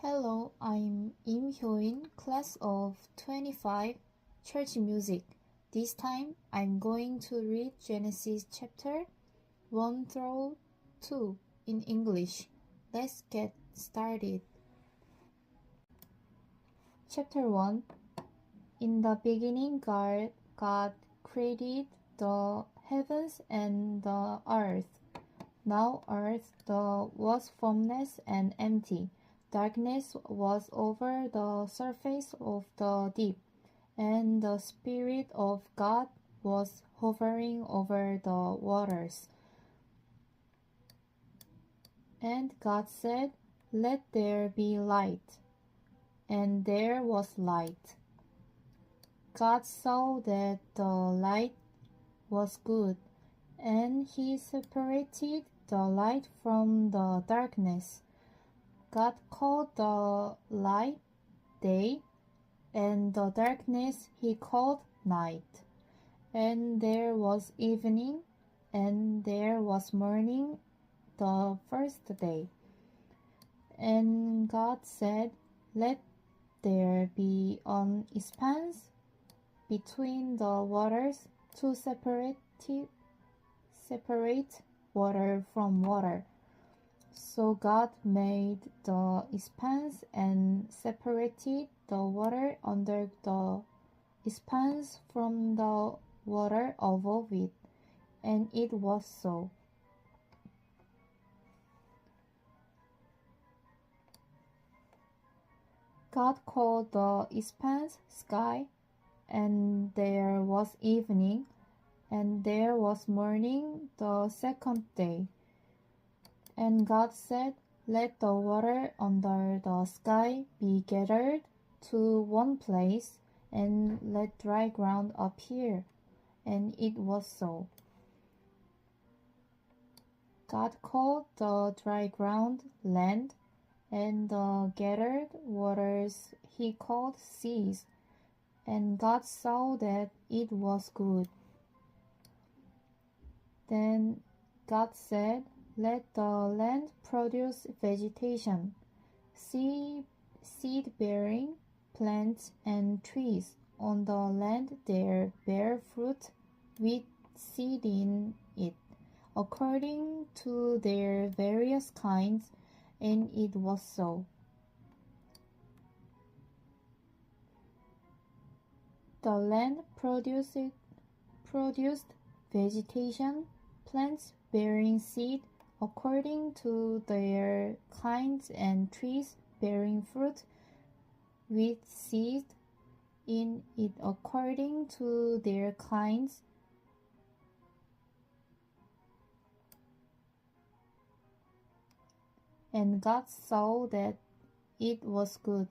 Hello, I'm Im Hyo-in, class of 25, church music. This time, I'm going to read Genesis chapter 1 through 2 in English. Let's get started. Chapter 1. In the beginning, God created the heavens and the earth. Now earth was formless and empty. Darkness was over the surface of the deep, and the Spirit of God was hovering over the waters. And God said, "Let there be light." And there was light. God saw that the light was good, and He separated the light from the darkness. God called the light day, and the darkness He called night. And there was evening, and there was morning the first day. And God said, "Let there be an expanse between the waters to separate water from water." So God made the expanse and separated the water under the expanse from the water above it, and it was so. God called the expanse sky, and there was evening, and there was morning the second day. And God said, "Let the water under the sky be gathered to one place, and let dry ground appear." And it was so. God called the dry ground land, and the gathered waters He called seas. And God saw that it was good. Then God said, "Let the land produce vegetation, seed-bearing plants and trees on the land that bear fruit with seed in it, according to their various kinds." And it was so. The land produced vegetation, plants bearing seed according to their kinds, and trees bearing fruit with seed in it according to their kinds. And God saw that it was good.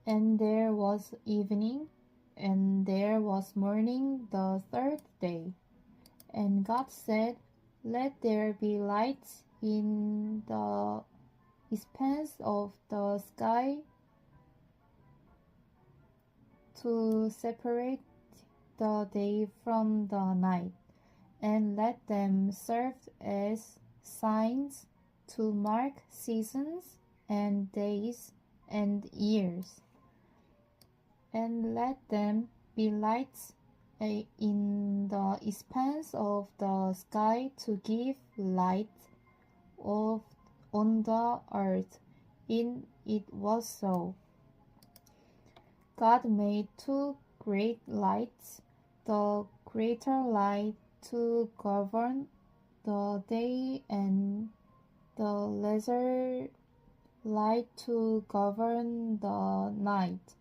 And there was evening, and there was morning the third day. And God said, "Let there be lights in the expanse of the sky to separate the day from the night, and let them serve as signs to mark seasons and days and years. And let them be lights in the expanse of the sky to give light on the earth." And it was so. God made two great lights, the greater light to govern the day, and the lesser light to govern the night.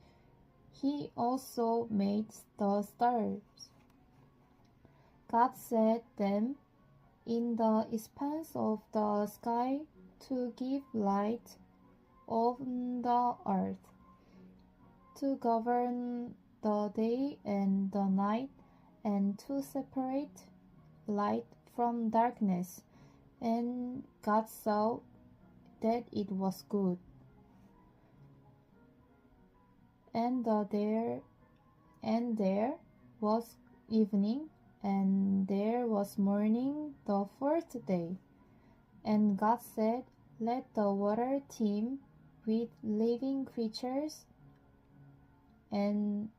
He also made the stars. God set them in the expanse of the sky to give light on the earth, to govern the day and the night, and to separate light from darkness. And God saw that it was good. And there was evening, and there was morning the fourth day. And God said, let the water teem with living creatures, and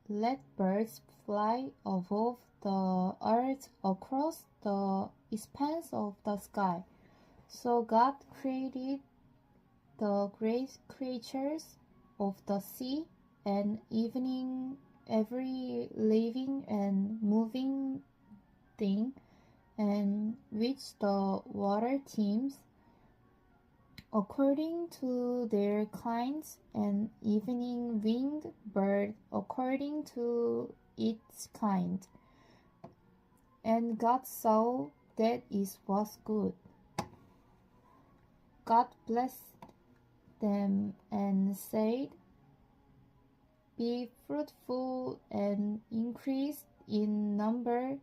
let birds fly above the earth across the expanse of the sky. So God created the great creatures of the sea and evening every living and moving thing, and which the water teems, according to their kinds, and evening winged bird according to its kind. And God saw that it was good. God blessed them and said, be fruitful and increase in number,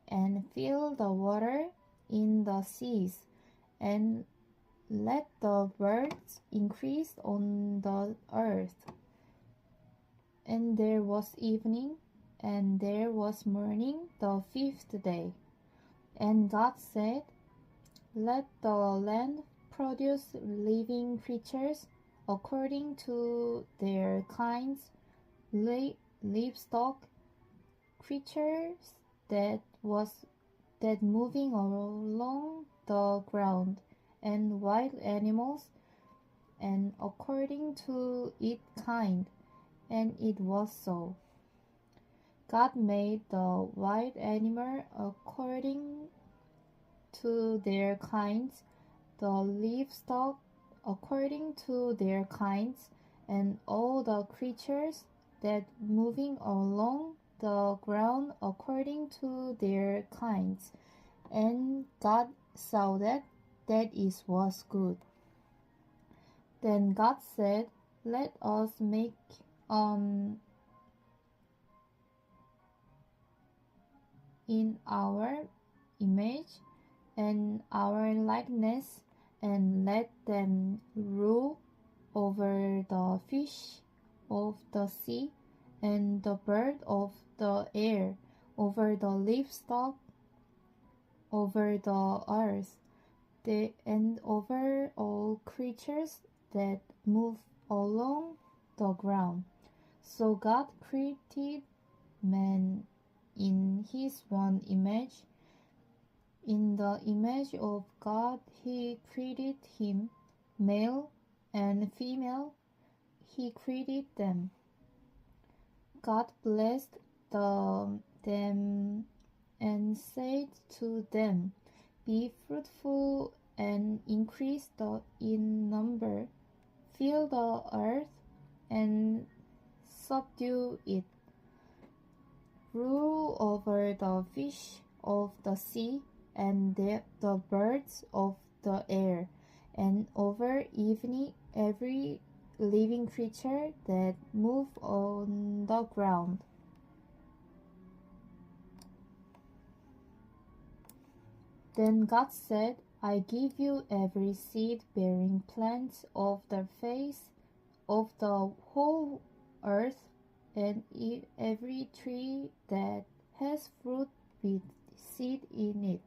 and fill the water in the seas, and let the birds increase on the earth. And there was evening, and there was morning the fifth day. And God said, let the land produce living creatures according to their kinds, livestock, creatures that moving along the ground, and wild animals, and according to its kind. And it was so. God made the wild animal according to their kinds, the livestock according to their kinds, and all the creatures that moving along the ground according to their kinds. And God saw that it was good. Then God said, let us make in our image and our likeness, and let them rule over the fish of the sea, and the bird of the air, over the livestock, over the earth, and over all creatures that move along the ground. So God created man in his own image. In the image of God he created him, male and female he created them. God blessed them and said to them, be fruitful and increase in number, fill the earth and subdue it, rule over the fish of the sea and the birds of the air, and over every living creature that move on the ground. Then God said, I give you every seed-bearing plant of the face of the whole earth, and every tree that has fruit with seed in it.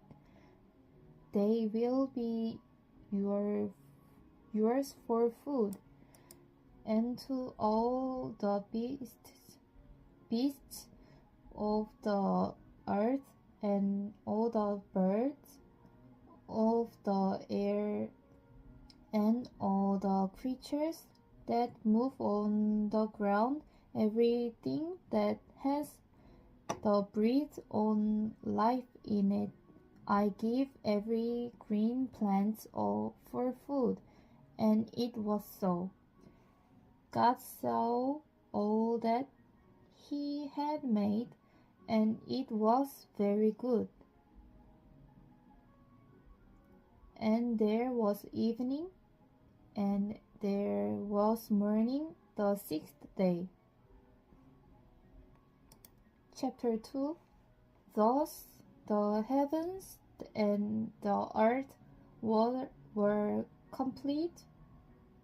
They will be yours for food. And to all the beasts of the earth, and all the birds of the air, and all the creatures that move on the ground, everything that has the breath on life in it, I give every green plant for food. And it was so. God saw all that he had made, and it was very good. And there was evening, and there was morning the sixth day. Chapter 2. Thus the heavens and the earth were complete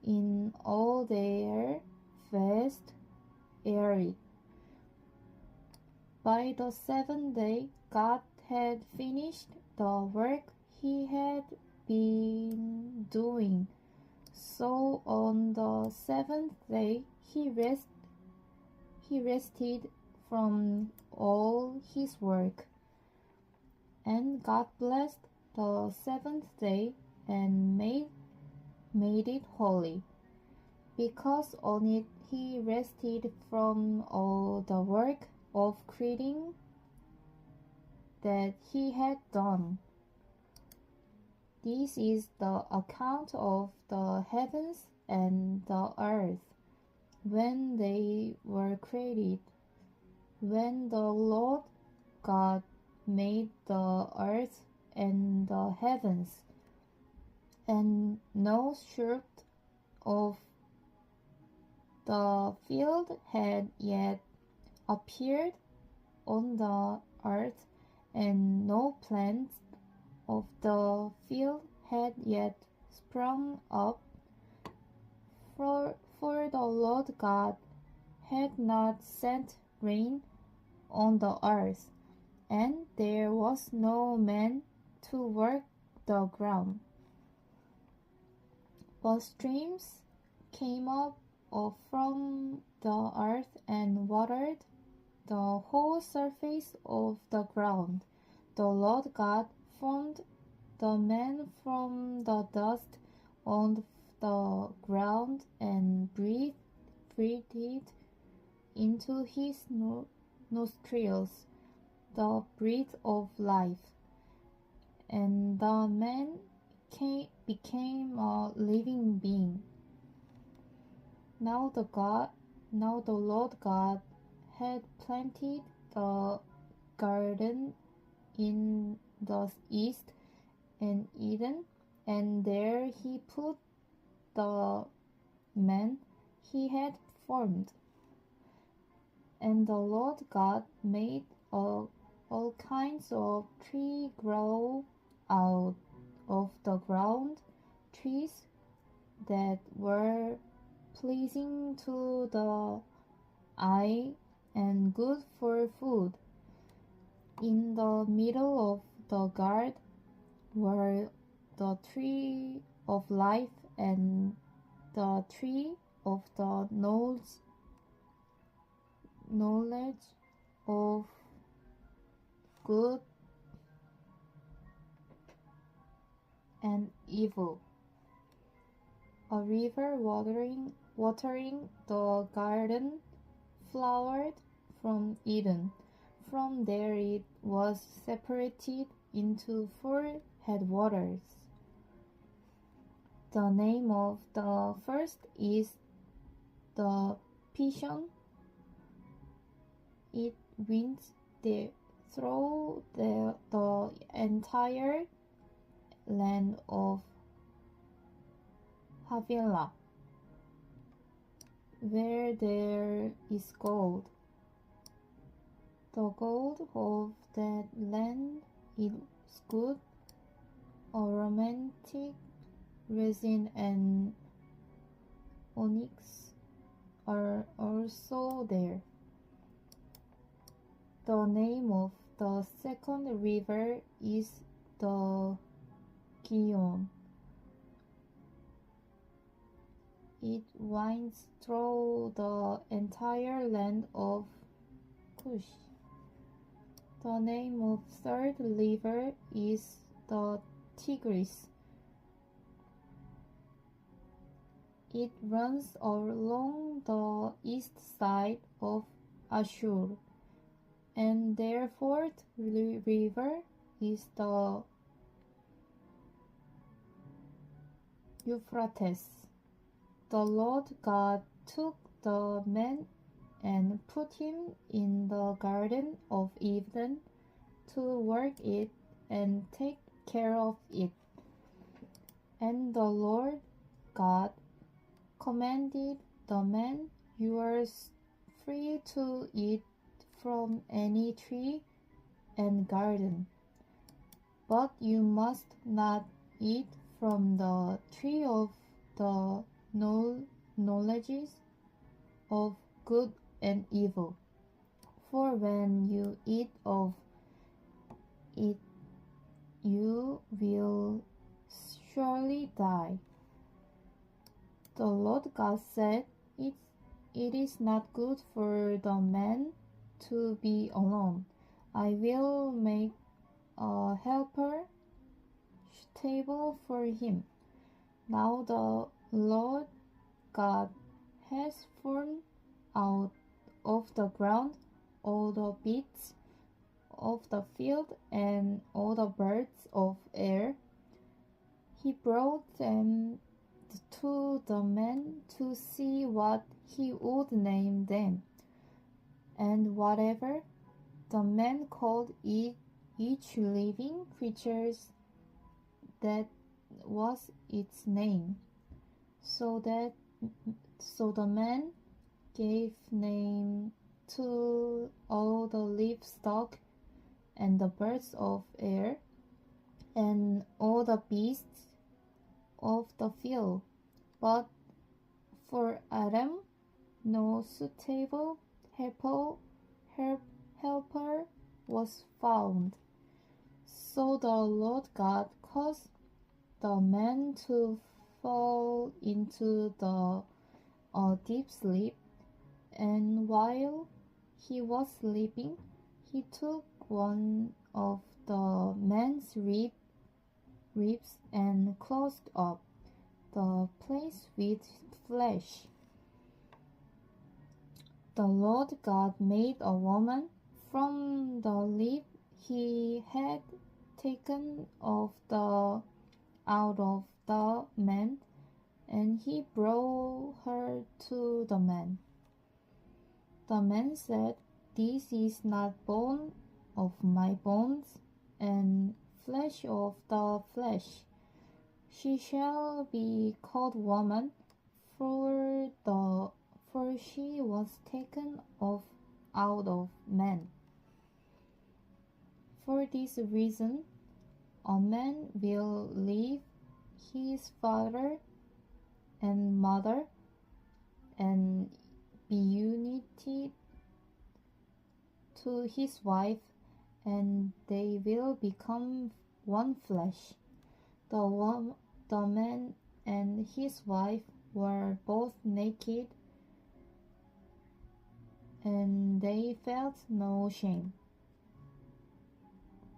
in all their vast area. By the seventh day God had finished the work he had been doing. So on the seventh day he rested from all his work. And God blessed the seventh day and made it holy, because on it he rested from all the work of creating that he had done. This is the account of the heavens and the earth when they were created. When the Lord God made the earth and the heavens, and no shrub of the field had yet appeared on the earth, and no plants of the field had yet sprung up, for the Lord God had not sent rain on the earth, and there was no man to work the ground. But streams came up from the earth and watered the whole surface of the ground. The Lord God formed the man from the dust on the ground and breathed into his nostrils the breath of life, and the man became a living being. Now the Lord God had planted the garden in the east and Eden, and there he put the man he had formed. And the Lord God made all kinds of trees grow out of the ground, trees that were pleasing to the eye and good for food. In the middle of the garden were the tree of life and the tree of the knowledge of good and evil. A river watering the garden flowered from Eden. From there it was separated into 4 headwaters. The name of the first is the Pishon. It winds through the entire land of Havilah, where there is gold. The gold of that land is good, aromatic resin and onyx are also there. The name of the second river is the Gihon. It winds through the entire land of Cush. The name of third river is the Tigris. It runs along the east side of Ashur, and their fourth river is the Euphrates. The Lord God took the man and put him in the Garden of Eden to work it and take care of it. And the Lord God commanded the man, "You are free to eat from any tree and garden, but you must not eat from the tree of the knowledge of good and evil. For when you eat of it, you will surely die. The Lord God said, It is not good for the man to be alone. I will make a helper suitable for him. Now the Lord God has formed out of the ground all the beasts of the field and all the birds of air. He brought them to the man to see what he would name them. And whatever the man called each living creature, that was its name. So the man gave name to all the livestock and the birds of air and all the beasts of the field. But for Adam no suitable helper was found. So the Lord God caused the man to fall into a deep sleep, and while he was sleeping, he took one of the man's ribs and closed up the place with flesh. The Lord God made a woman from the rib he had taken out of the man, and he brought her to the man. The man said, This is not bone of my bones and flesh of the flesh. She shall be called woman, for she was taken out of man. For this reason, a man will leave his father and mother and be united to his wife, and they will become one flesh. The man and his wife were both naked, and they felt no shame.